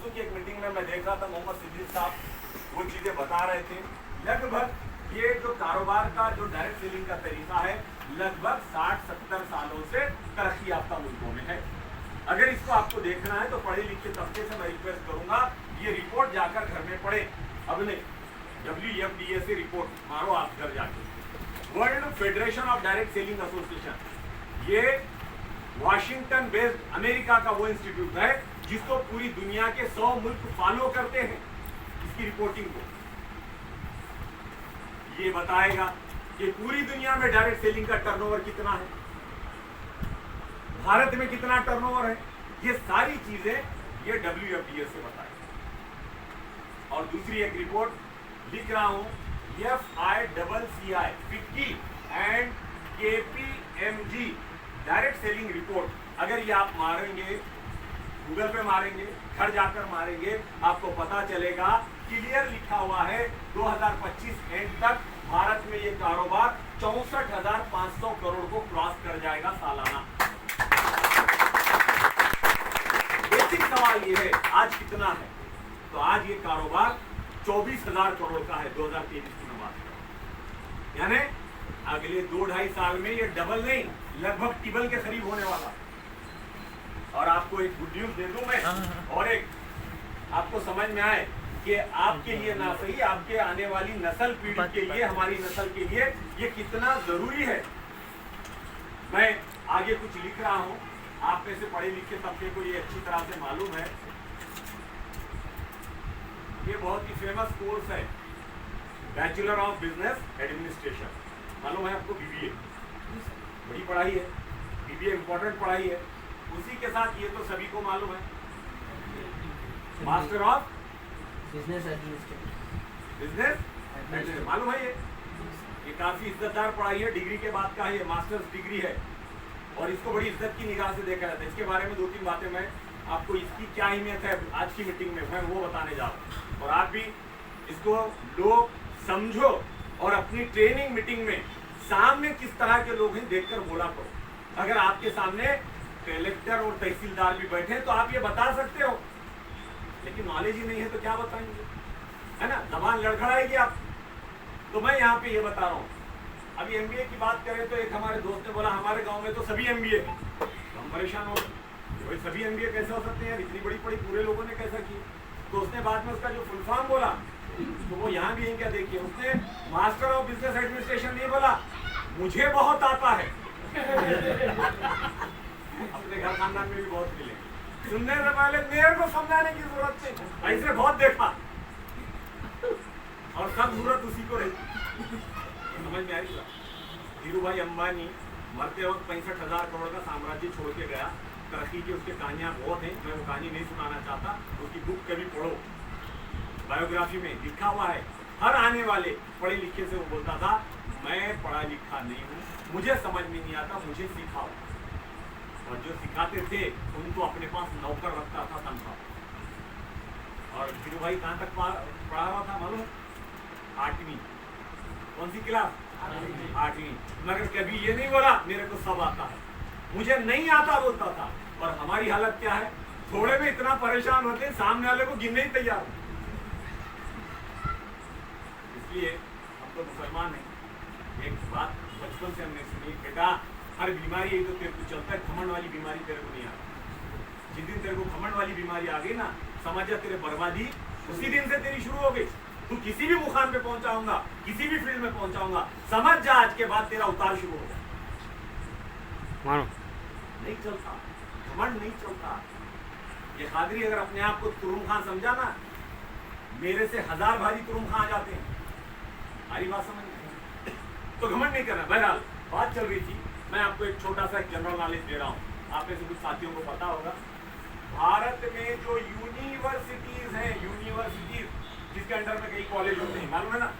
दोस्तों की एक मीटिंग में मैं देख रहा था, मोहम्मद सिद्दीक साहब वो चीजें बता रहे थे। लगभग ये जो कारोबार का जो डायरेक्ट सेलिंग का तरीका है लगभग 60-70 सालों से तरक्की याफ्ता मुल्कों में है। अगर इसको आपको देखना है तो पढ़े लिखे तबके से मैं रिक्वेस्ट करूंगा ये रिपोर्ट जाकर घर में पढ़े। अपने WFDA रिपोर्ट मारो आप घर जाके। World federation of direct selling association, ये वॉशिंगटन बेस्ड अमेरिका का वो इंस्टीट्यूट है जिसको पूरी दुनिया के 100 मुल्क फॉलो करते हैं। इसकी रिपोर्टिंग को ये बताएगा कि पूरी दुनिया में डायरेक्ट सेलिंग का टर्नओवर कितना है, भारत में कितना टर्नओवर है, ये सारी चीजें ये WFDA से बताएगा। और दूसरी एक रिपोर्ट लिख रहा हूं, FICCI FICCI and KPMG direct selling report. अगर ये आप मारेंगे, गूगल पे मारेंगे, घर जाकर मारेंगे, आपको पता चलेगा क्लियर लिखा हुआ है 2025 एंड तक भारत में ये कारोबार 64,500 करोड़ को क्रॉस कर जाएगा सालाना। बेसिक सवाल ये है आज कितना है, तो आज ये कारोबार 24,000 करोड़ का है 2023 की बात, यानी अगले 2-2.5 साल में ये डबल नहीं लगभग ट्रिपल के करीब होने वाला। और आपको एक गुड न्यूज दे दूं मैं, और एक आपको समझ में आए कि आपके लिए ना सही आपके आने वाली नस्ल पीढ़ी के लिए, हमारी नस्ल के लिए ये कितना जरूरी है। मैं आगे कुछ लिख रहा हूं, आप में से पढ़े लिखे तबके को ये अच्छी तरह से मालूम है। ये बहुत ही फेमस कोर्स है, बैचलर ऑफ बिजनेस एडमिनिस्ट्रेशन, मालूम है आपको? BBA बड़ी पढ़ाई है, BBA इंपॉर्टेंट पढ़ाई है। उसी के साथ ये तो सभी को मालूम है, master of business administration, business मालूम है। ये काफी इज्जतदार पढ़ाई है, डिग्री के बाद का है, ये मास्टर्स डिग्री है और इसको बड़ी इज्जत की निगाह से देखा जाता है। इसके बारे में 2-3 बातें मैं आपको, इसकी क्या अहमियत है आज की मीटिंग में मैं वो बताने जा रहा हूँ, और आप भी इसको लोग समझो और अपनी ट्रेनिंग मीटिंग में सामने किस तरह के लोग हैं देखकर बोला करो। अगर आपके सामने कलेक्टर और तहसीलदार भी बैठे तो आप ये बता सकते हो, लेकिन नॉलेज ही नहीं है तो क्या बताएंगे, है ना? जबान लड़खड़ाएगी आप। तो मैं यहाँ पे ये बता रहा हूँ, अभी MBA की बात करें तो एक हमारे दोस्त ने बोला हमारे गांव में तो सभी MBA है, तो हम परेशान हो गए, भाई सभी MBA कैसे हो सकते हैं, इतनी बड़ी पढ़ी पूरे लोगों ने कैसा की? तो उसने बाद में उसका जो फुल फॉर्म बोला तो वो यहाँ भी है क्या, देखिए उसने मास्टर ऑफ बिजनेस एडमिनिस्ट्रेशन नहीं बोला, मुझे बहुत आता है। अपने घर खानदान में भी बहुत मिले, सुनने से पहले मेरे को समझाने की जरूरत नहीं, ऐसे बहुत देखा और सब जरूरत उसी को रही। समझ में आई? धीरू भाई अंबानी मरते वक्त 65,000 करोड़ का साम्राज्य छोड़ के गया, तरक्की की उसके कहानियां बहुत हैं, मैं वो कहानी नहीं सुनाना चाहता, उसकी बुक कभी पढ़ो, बायोग्राफी में लिखा हुआ है। हर आने वाले पढ़े लिखे से वो बोलता था मैं पढ़ा लिखा नहीं हूँ, मुझे समझ में नहीं आता, मुझे सिखाओ। और जो सिखाते थे उनको अपने पास नौकर रखता था तनख्वाह। और धीरू भाई कहाँ तक पढ़ा हुआ था मालूम? 8वीं। कौन सी क्लास? 8वीं। मगर कभी ये नहीं बोला मेरे को सब आता है, मुझे नहीं आता बोलता था। और हमारी हालत क्या है, थोड़े में इतना परेशान होते हैं सामने वाले को गिनने ही तैयार। इसलिए हम तो मुसलमान हैं। एक बात बचपन से हमने सुनी, बेटा हर बीमारी यही तो तेरे को चलता है, घमंड वाली बीमारी तेरे को नहीं आती। जिस दिन तेरे को घमंड वाली बीमारी आ गई ना, समझ जा तेरे बर्बादी उसी दिन से तेरी शुरू हो गई। तू किसी भी मुकाम पे पहुंचाऊंगा, किसी भी फील्ड में पहुंचाऊंगा, समझ जा आज के बाद तेरा उतार शुरू होगा। मानो नहीं चलता, घमंड नहीं चलता। ये कादरी अगर अपने आप को तुरुम खान समझा ना, मेरे से 1000 भाजी तुरुम खान आ जाते हैं। हमारी बात समझ में? तो घमंड नहीं करना। बहरहाल बात चल रही थी, मैं आपको एक छोटा सा जनरल नॉलेज दे रहा हूँ, आप में से कुछ साथियों को पता होगा। भारत में जो यूनिवर्सिटीज हैं, यूनिवर्सिटीज जिसके अंडर में कई कॉलेज होते हैं, मालूम है ना?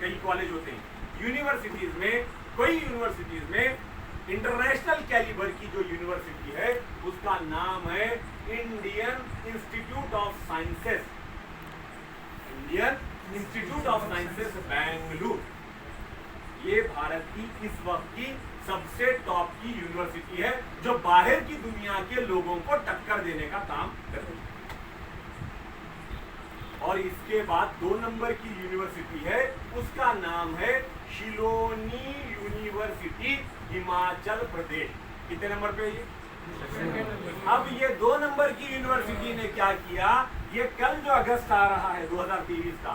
कई कॉलेज होते हैं। यूनिवर्सिटीज में, कई यूनिवर्सिटीज में इंटरनेशनल कैलिबर की जो यूनिवर्सिटी है उसका नाम है Indian institute of sciences, Indian institute of sciences Bengaluru. ये भारत की इस वक्त की सबसे टॉप की यूनिवर्सिटी है जो बाहर की दुनिया के लोगों को टक्कर देने का काम कर रही है। और इसके बाद 2 नंबर की यूनिवर्सिटी है, उसका नाम है शिलोनी यूनिवर्सिटी, हिमाचल प्रदेश। कितने नंबर पे ये? अब ये 2 नंबर की यूनिवर्सिटी ने क्या किया, ये कल जो अगस्त आ रहा है 2023 का,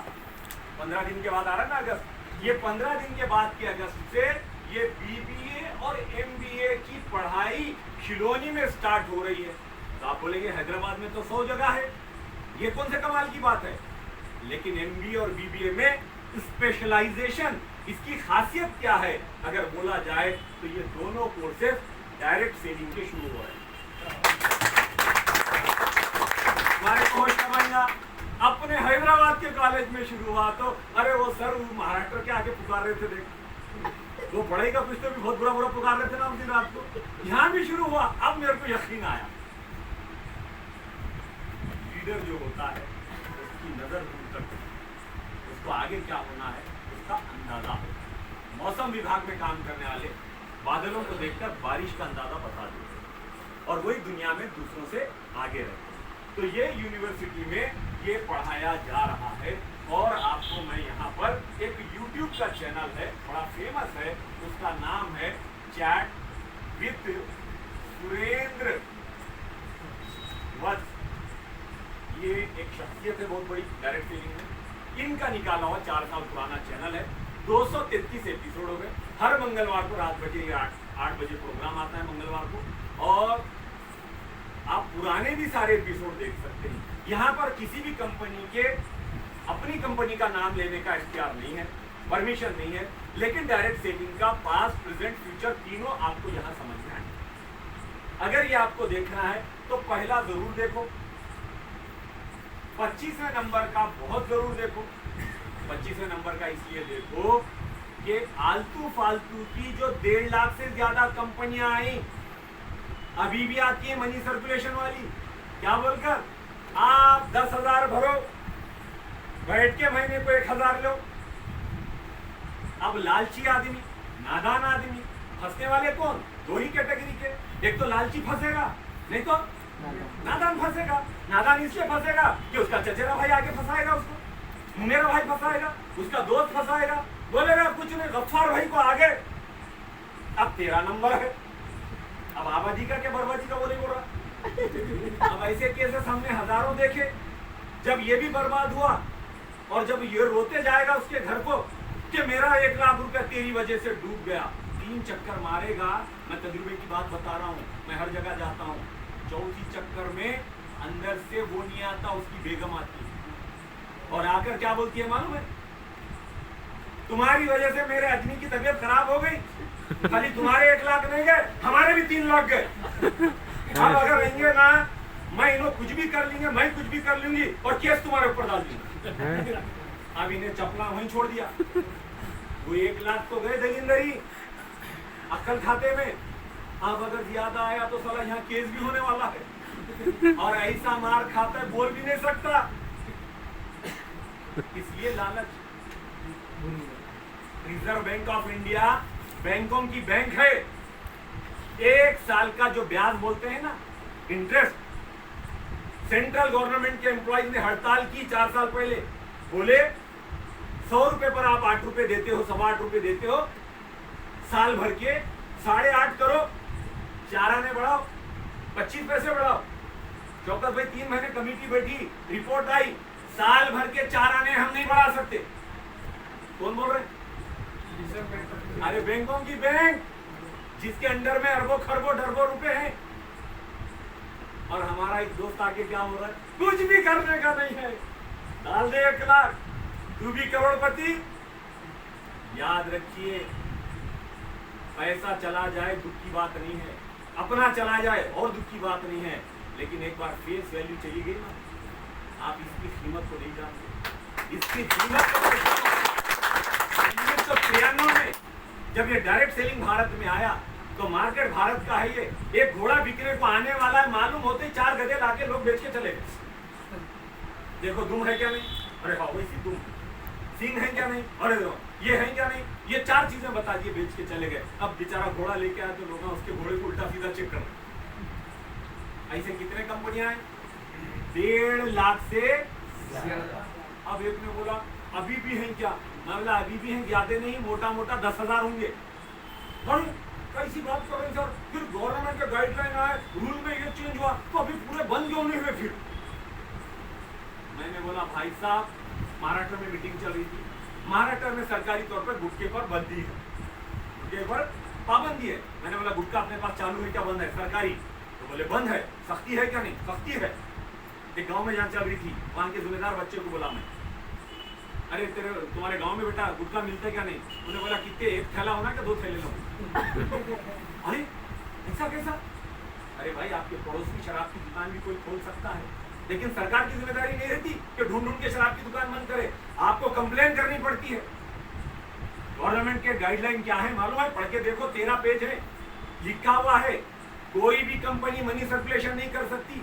15 दिन के बाद आ रहा है ना अगस्त, ये 15 दिन के बाद के अगस्त से ये बीबीए और एमबीए की पढ़ाई शिलोनी में स्टार्ट हो रही है। तो आप बोलेंगे हैदराबाद में तो 100 जगह है, ये कौन से कमाल की बात है। लेकिन एमबीए और बीबीए में स्पेशलाइजेशन, इसकी खासियत क्या है अगर बोला जाए तो ये दोनों कोर्सेज डायरेक्ट सेलिंग के शुरू हो रहे हैं। हमारे कोच का महीना अपने हैदराबाद के कॉलेज में शुरू हुआ तो अरे वो सर महाराष्ट्र के आगे पुकार रहे थे, देख वो पढ़ेगा कुछ तो भी बहुत बुरा बुरा पुकार रहे थे ना उस दिन रात को, यहाँ भी शुरू हुआ। अब मेरे को यकीन आया, लीडर जो होता है उसकी नजर दूर तक, उसको आगे क्या होना है उसका अंदाजा हो। मौसम विभाग में काम करने वाले बादलों को देखकर बारिश का अंदाजा बता देते और वही दुनिया में दूसरों से आगे रहते। तो ये यूनिवर्सिटी में ये पढ़ाया जा रहा है। और आपको मैं यहाँ पर एक YouTube का चैनल है, बड़ा फेमस है, उसका नाम है चैट विद सुरेंद्र वत्स। ये एक शख्सियत है बहुत बड़ी डायरेक्ट सेलिंग में, इनका निकाला हुआ 4 साल पुराना चैनल है। 233 एपिसोड हो गए। हर मंगलवार को रात बजे 8 बजे प्रोग्राम आता है मंगलवार को, और आप पुराने भी सारे एपिसोड देख सकते हैं। यहाँ पर किसी भी कंपनी के अपनी कंपनी का नाम लेने का इख्तियार नहीं है, परमिशन नहीं है, लेकिन डायरेक्ट सेलिंग का पास्ट प्रेजेंट फ्यूचर तीनों आपको यहाँ समझना है। अगर ये आपको देखना है तो पहला जरूर देखो, 25वें नंबर का बहुत जरूर देखो। 25वें नंबर का इसलिए देखो कि आलतू फालतू की जो 1.5 लाख से ज्यादा कंपनियां आई, अभी भी आती है मनी सर्कुलेशन वाली, क्या बोलकर आप 10,000 भरो, बैठ के महीने को 1,000 लो। अब लालची आदमी, नादान आदमी, फंसने वाले कौन? 2 ही कैटेगरी के, एक तो लालची फंसेगा, नहीं तो नादान फंसेगा। नादान इसलिए फंसेगा कि उसका चचेरा भाई आगे फंसाएगा उसको, मेरा भाई फंसाएगा, उसका दोस्त फंसाएगा, बोलेगा कुछ नहीं गफ्फार भाई को आगे, अब 13 नंबर है। अब आबादी का क्या बर्बादी का बोले बोल रहा। अब ऐसे केसेस हमने हजारों देखे, जब ये भी बर्बाद हुआ और जब ये रोते जाएगा उसके घर को कि मेरा 1 लाख रुपया तेरी वजह से डूब गया, 3 चक्कर मारेगा। मैं तजुर्बे की बात बता रहा हूँ, मैं हर जगह जाता हूँ, 4थी चक्कर में अंदर से वो नहीं आता, उसकी बेगम आती है और आकर क्या बोलती है मालूम है? तुम्हारी वजह से मेरे अजनी की तबीयत खराब हो गई, खाली तुम्हारे 1 लाख नहीं गए, हमारे भी 3 लाख गए। अब अगर रहेंगे ना, मैं इन्हों कुछ भी कर लेंगे, मैं कुछ भी कर लूंगी और केस तुम्हारे ऊपर डाल दूंगा। अब इन्हें चपला वहीं छोड़ दिया, वो 1 लाख तो गए दलिंदरी अक्कल खाते में। अब अगर ज्यादा आया तो साला यहाँ केस भी होने वाला है और ऐसा मार खाता है बोल भी नहीं सकता। इसलिए लालच। रिजर्व बैंक ऑफ इंडिया बैंकों की बैंक है। 1 साल का जो ब्याज बोलते हैं ना, इंटरेस्ट, सेंट्रल गवर्नमेंट के एम्प्लॉइज ने हड़ताल की 4 साल पहले, बोले 100 रुपए पर आप 8 रुपए देते हो, 8.25 रुपए देते हो, साल भर के 8.5 करो, 4 आने बढ़ाओ, 25 पैसे बढ़ाओ। शौकत भाई 3 महीने कमेटी बैठी, रिपोर्ट आई, साल भर के 4 आने हम नहीं बढ़ा सकते। कौन बोल रहे? अरे बैंकों की बैंक, जिसके अंडर में अरबों खरबों डरबों रुपए हैं। और हमारा एक दोस्त आके क्या हो रहा है, कुछ भी करने का नहीं है, डाल दे 1 लाख, तू भी करोड़पति। याद रखिए, पैसा चला जाए दुख की बात नहीं है, अपना चला जाए और दुख की बात नहीं है, लेकिन एक बार फेस वैल्यू चली गई ना, आप इसकी कीमत को नहीं जानते। इसकी कीमत को 1993 में जब ये डायरेक्ट सेलिंग भारत में आया तो मार्केट भारत का है ये, एक घोड़ा बिकने को आने वाला है, मालूम होते 4 गधे लाके लोग बेच के चले गए। देखो दुम है क्या नहीं, अरे हाँ वैसी दुम, सींग है क्या नहीं, अरे ये है क्या नहीं, ये 4 चीजें बता दिए, बेच के चले गए। अब बेचारा घोड़ा लेके आया तो लोग उसके घोड़े को उल्टा सीधा चेक कर रहे। ऐसे कितने कंपनियां हैं? 1.5 लाख से अब एक ने बोला अभी भी हैं क्या? मैं बोला अभी भी हैं, ज्यादा नहीं, मोटा मोटा 10,000 होंगे। अरे कैसी बात कर रहे हैं सर, फिर गवर्नमेंट के गाइडलाइन आए, रूल में ये चेंज हुआ, तो अभी पूरे बंद क्यों नहीं हुए? फिर मैंने बोला भाई साहब, महाराष्ट्र में मीटिंग चल रही थी, महाराष्ट्र में सरकारी तौर पर गुटखे पर बंदी है, गुटखे पर पाबंदी है। मैंने बोला गुटखा अपने पास चालू है क्या बंद है सरकारी? तो बोले बंद है। सख्ती है क्या? नहीं सख्ती है। एक गांव में जहाँ चल रही थी, वहां के जिम्मेदार बच्चे को बोला मैं, अरे तुम्हारे गांव में बेटा गुटखा मिलता है क्या? नहीं। उन्होंने बोला कितने, एक थैला होना क्या 2 थैले लो? अरे ऐसा कैसा? अरे भाई आपके पड़ोस की शराब की दुकान भी कोई खोल सकता है, लेकिन सरकार की जिम्मेदारी नहीं रहती कि ढूंढ ढूंढ के शराब की दुकान बंद करे, आपको कंप्लेन करनी पड़ती है। गवर्नमेंट के गाइडलाइन क्या है मालूम है? पढ़ के देखो, 13 पेज है, लिखा हुआ है कोई भी कंपनी मनी सर्कुलेशन नहीं कर सकती,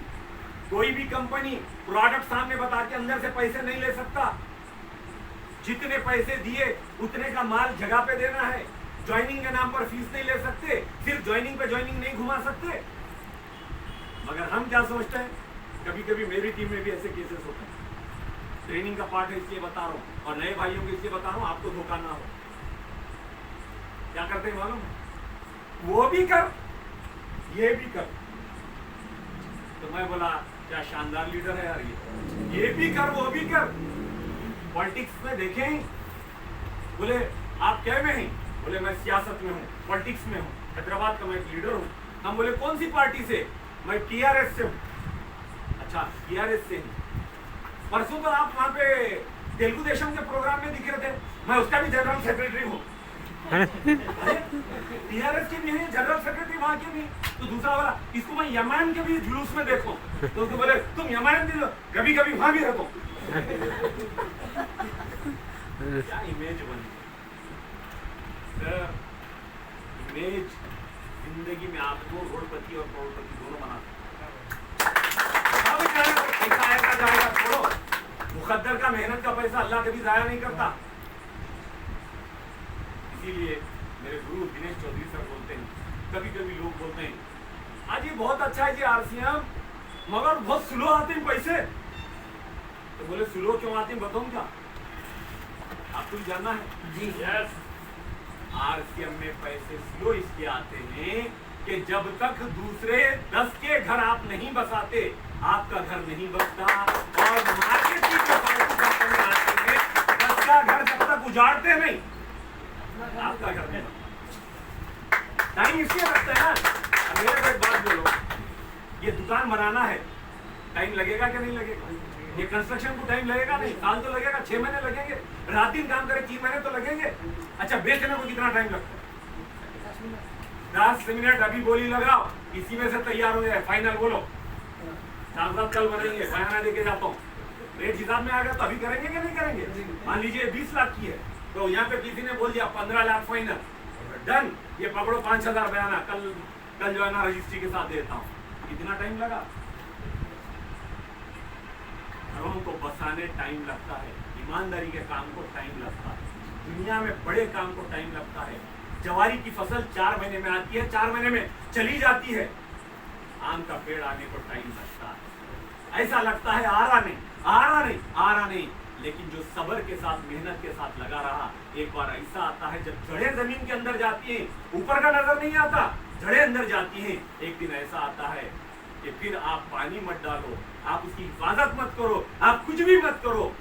कोई भी कंपनी प्रोडक्ट सामने बता के अंदर से पैसे नहीं ले सकता, जितने पैसे दिए उतने का माल जगह पे देना है, ज्वाइनिंग के नाम पर फीस नहीं ले सकते, सिर्फ ज्वाइनिंग पे ज्वाइनिंग नहीं घुमा सकते। मगर हम क्या सोचते हैं, कभी कभी मेरी टीम में भी ऐसे केसेस होते हैं, ट्रेनिंग का पार्ट है इसलिए बता रहा हूँ, और नए भाइयों को इसलिए बता रहा हूँ आपको धोखा ना हो। क्या करते हैं मालूम? वो भी कर ये भी कर। तो मैं बोला क्या शानदार लीडर है यार, ये भी कर वो भी कर। पॉलिटिक्स में देखें, बोले आप क्या में हैं? बोले मैं सियासत में हूँ, पॉलिटिक्स में हूँ, हैदराबाद का मैं एक लीडर हूँ। हम बोले कौन सी पार्टी से? मैं टीआरएस से हूँ। अच्छा टीआरएस से हूँ। परसों तो आप वहाँ पे तेलुगु देशम के प्रोग्राम में दिख रहे थे, मैं उसका भी जनरल सेक्रेटरी हूँ। टीआरएस के भी है जनरल सेक्रेटरी वहाँ के भी। तो दूसरा वाला इसको मैं यमन के भी जुलूस में देखो, तो उसको बोले तुम यमन भी कभी कभी वहाँ भी रहते हो। क्या इमेज बनी सर, इमेज जिंदगी में आपको करोड़पति और करोड़पति दोनों बना पैसा जाएगा, छोड़ो। मुकद्दर का मेहनत का पैसा अल्लाह कभी जाया नहीं करता। इसीलिए मेरे गुरु दिनेश चौधरी सर बोलते हैं, कभी कभी लोग बोलते हैं आज ये बहुत अच्छा है जी आरसीएम, मगर बहुत स्लो आते हैं पैसे। तो बोले स्लो क्यों आते हैं बताऊं क्या? आपको जानना है जी? यस। आरसीएम में पैसे स्लो इसलिए आते हैं कि जब तक दूसरे 10 के घर आप नहीं बसाते, आपका घर नहीं बसता। और मार्केट की जो कंपनी आती है, 10 का घर जब तक उजाड़ते नहीं, आपका घर नहीं बसता। टाइम इसलिए लगता है ना। मेरे को एक बात बोलो, ये दुकान बनाना है, टाइम लगेगा कि नहीं लगेगा? ये कंस्ट्रक्शन को टाइम लगेगा नहीं? साल तो लगेगा, 6 महीने लगेंगे, रात दिन काम करे 3 महीने तो लगेंगे। अच्छा बेचने को कितना टाइम लगता है? 10 मिनट अभी बोली लगाओ, इसी में से तैयार हो जाए, फाइनल बोलो। साथ कल बनाएंगे, बयाना देके जाता हूँ, रेट हिसाब में आ गया तो अभी करेंगे कि नहीं करेंगे? मान लीजिए 20 लाख की है, तो यहाँ पे किसी ने बोल दिया 15 लाख फाइनल, डन, ये पकड़ो 5,000 बयाना, कल जो है ना रजिस्ट्री के साथ देता हूँ। कितना टाइम लगा? घरों को बसाने टाइम लगता है, ईमानदारी के काम को टाइम लगता है, दुनिया में बड़े काम को टाइम लगता है। जवारी की फसल 4 महीने में आती है, 4 महीने में चली जाती है। आम का पेड़ आने को टाइम लगता है। ऐसा लगता है आ रहा नहीं, लेकिन जो सब्र के साथ, मेहनत के साथ लगा रहा, एक बार ऐसा आता है जब जड़ें जमीन के अंदर जाती हैं, ऊपर का नजर नहीं आता, जड़ें अंदर जाती हैं, एक दिन ऐसा आता है कि फिर आप पानी मत डालो, आप उसकी हिफाजत मत करो, आप कुछ भी मत करो,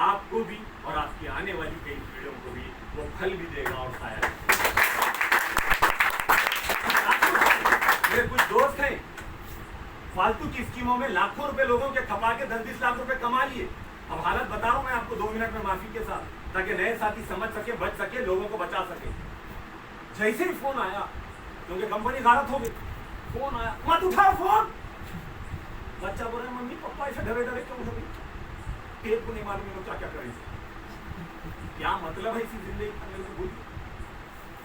आपको भी और आपकी आने वाली कई पीढ़ियों को भी वो फल भी देगा और साया। मेरे कुछ दोस्त हैं, फालतू की स्कीमों में लाखों रुपए लोगों के खपा के 10-20 लाख रुपए कमा लिए। अब हालत बता रहा हूं मैं आपको 2 मिनट में माफी के साथ, ताकि नए साथी समझ सके, बच सके, लोगों को बचा सके। जैसे ही फोन आया, क्योंकि कंपनी गारत हो गई, फोन आया, मत उठाओ फोन। बच्चा बोल रहा है मम्मी पापा ऐसे डरे डरे क्यों हो गई? टेप को नहीं मालूम है क्या क्या करें। क्या मतलब है इसी जिंदगी का, मेरे को बोलिए।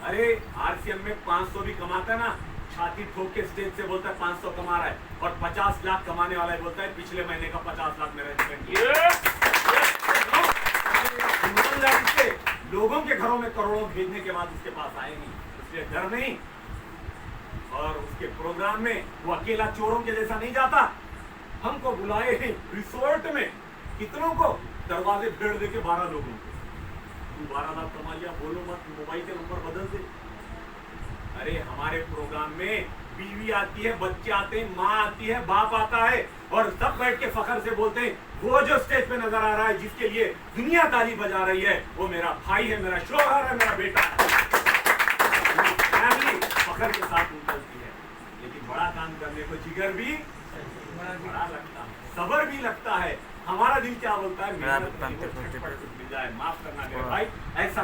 अरे आरसीएम में 500 भी कमाता है ना, छाती ठोक के स्टेज से बोलता है 500 कमा रहा है, और 50 लाख कमाने वाला है बोलता है पिछले महीने का 50 लाख मेरा स्पेंड किया। ईमानदारी से लोगों के घरों में करोड़ों भेजने के बाद उसके पास आए नहीं, इसलिए डर नहीं। और उसके प्रोग्राम में वो अकेला चोरों के जैसा नहीं जाता, हमको बुलाए हैं रिसोर्ट में, कितनों को? दरवाजे फेड़ दे के 12 लोगों को, तू 12 लाख कमा लिया, बोलो मत, मोबाइल के नंबर बदल दे। अरे हमारे प्रोग्राम में बीवी आती है, बच्चे आते हैं, माँ आती है, बाप आता है, और सब बैठ के फखर से बोलते हैं वो जो स्टेज पे नजर आ रहा है, जिसके लिए दुनिया ताली बजा रही है, वो मेरा भाई है, मेरा शोहर है, मेरा बेटा है। फैमिली फखर के साथ निकलती है, लेकिन बड़ा काम करने को जिगर भी बड़ा लगता है, सब्र भी लगता है। हमारा दिल क्या बोलता है, मेहनत करनी, मिल जाए, माफ करना मेरे भाई, ऐसा